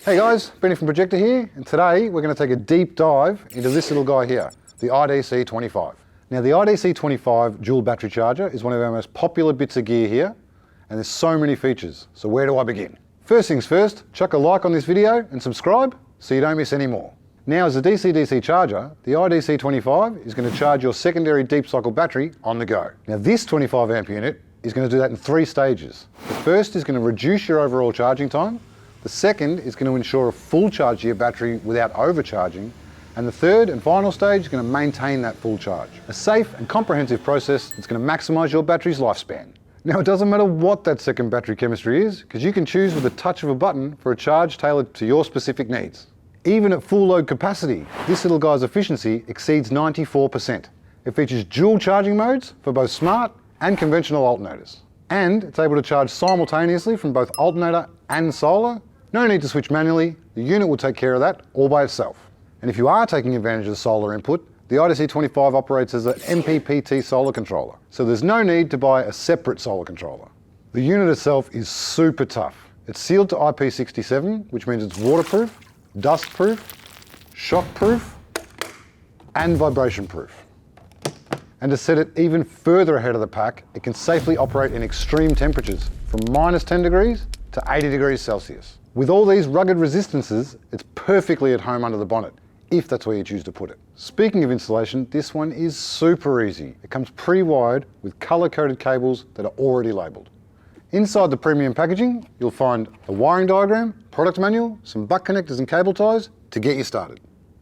Hey guys, Benny from Projecta here, and today we're going to take a deep dive into this little guy here, the IDC25. Now the IDC25 dual battery charger is one of our most popular bits of gear here, and there's so many features, so where do I begin? First things first, chuck a like on this video and subscribe so you don't miss any more. Now as a DCDC charger, the IDC25 is going to charge your secondary deep cycle battery on the go. Now this 25 amp unit is going to do that in 3 stages. The first is going to reduce your overall charging time. The second is going to ensure a full charge to your battery without overcharging. And the third and final stage is going to maintain that full charge. A safe and comprehensive process that's going to maximize your battery's lifespan. Now it doesn't matter what that second battery chemistry is, because you can choose with the touch of a button for a charge tailored to your specific needs. Even at full load capacity, this little guy's efficiency exceeds 94%. It features dual charging modes for both smart and conventional alternators. And it's able to charge simultaneously from both alternator and solar. No need to switch manually, the unit will take care of that all by itself. And if you are taking advantage of the solar input, the IDC25 operates as an MPPT solar controller, so there's no need to buy a separate solar controller. The unit itself is super tough. It's sealed to IP67, which means it's waterproof, dustproof, shockproof, and vibration proof. And to set it even further ahead of the pack, it can safely operate in extreme temperatures from -10 degrees to 80 degrees Celsius. With all these rugged resistances, it's perfectly at home under the bonnet, if that's where you choose to put it. Speaking of installation, this one is super easy. It comes pre-wired with color-coded cables that are already labelled. Inside the premium packaging, you'll find a wiring diagram, product manual, some butt connectors and cable ties to get you started.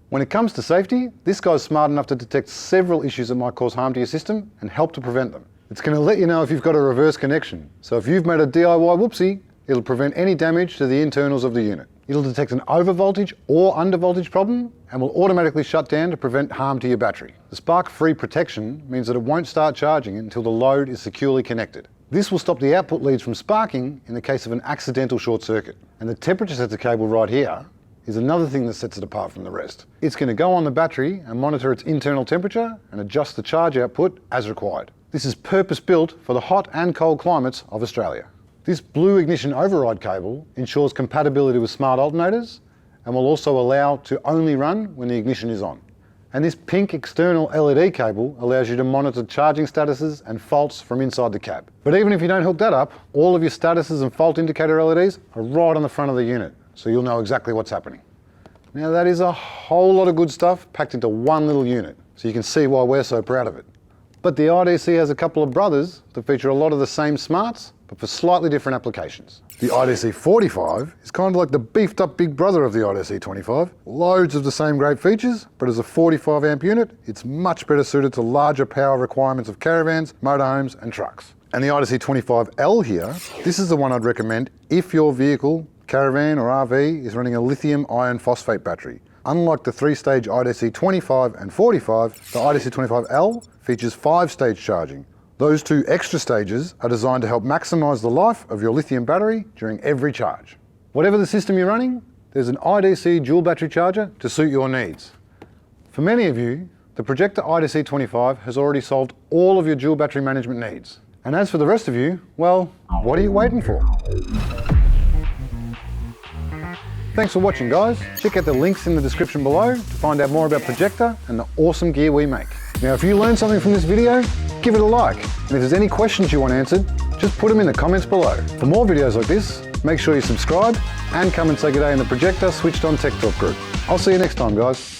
When it comes to safety, this guy's smart enough to detect several issues that might cause harm to your system and help to prevent them. It's going to let you know if you've got a reverse connection. So if you've made a DIY whoopsie, it'll prevent any damage to the internals of the unit. It'll detect an overvoltage or undervoltage problem and will automatically shut down to prevent harm to your battery. The spark-free protection means that it won't start charging until the load is securely connected. This will stop the output leads from sparking in the case of an accidental short circuit. And the temperature sensor cable right here is another thing that sets it apart from the rest. It's going to go on the battery and monitor its internal temperature and adjust the charge output as required. This is purpose-built for the hot and cold climates of Australia. This blue ignition override cable ensures compatibility with smart alternators and will also allow to only run when the ignition is on. And this pink external LED cable allows you to monitor charging statuses and faults from inside the cab. But even if you don't hook that up, all of your statuses and fault indicator LEDs are right on the front of the unit, so you'll know exactly what's happening. Now that is a whole lot of good stuff packed into one little unit, so you can see why we're so proud of it. But the IDC has a couple of brothers that feature a lot of the same smarts, but for slightly different applications. The IDC45 is kind of like the beefed up big brother of the IDC25. Loads of the same great features, but as a 45 amp unit, it's much better suited to larger power requirements of caravans, motorhomes and trucks. And the IDC25L here, this is the one I'd recommend if your vehicle, caravan or RV is running a lithium iron phosphate battery. Unlike the 3-stage IDC25 and 45, the IDC25L features 5-stage charging. Those 2 extra stages are designed to help maximize the life of your lithium battery during every charge. Whatever the system you're running, there's an IDC dual battery charger to suit your needs. For many of you, the Projecta IDC25 has already solved all of your dual battery management needs. And as for the rest of you, well, what are you waiting for? Thanks for watching, guys. Check out the links in the description below to find out more about Projecta and the awesome gear we make. Now, if you learned something from this video, give it a like. And if there's any questions you want answered, just put them in the comments below. For more videos like this, make sure you subscribe and come and say good day in the Projecta Switched On Tech Talk group. I'll see you next time, guys.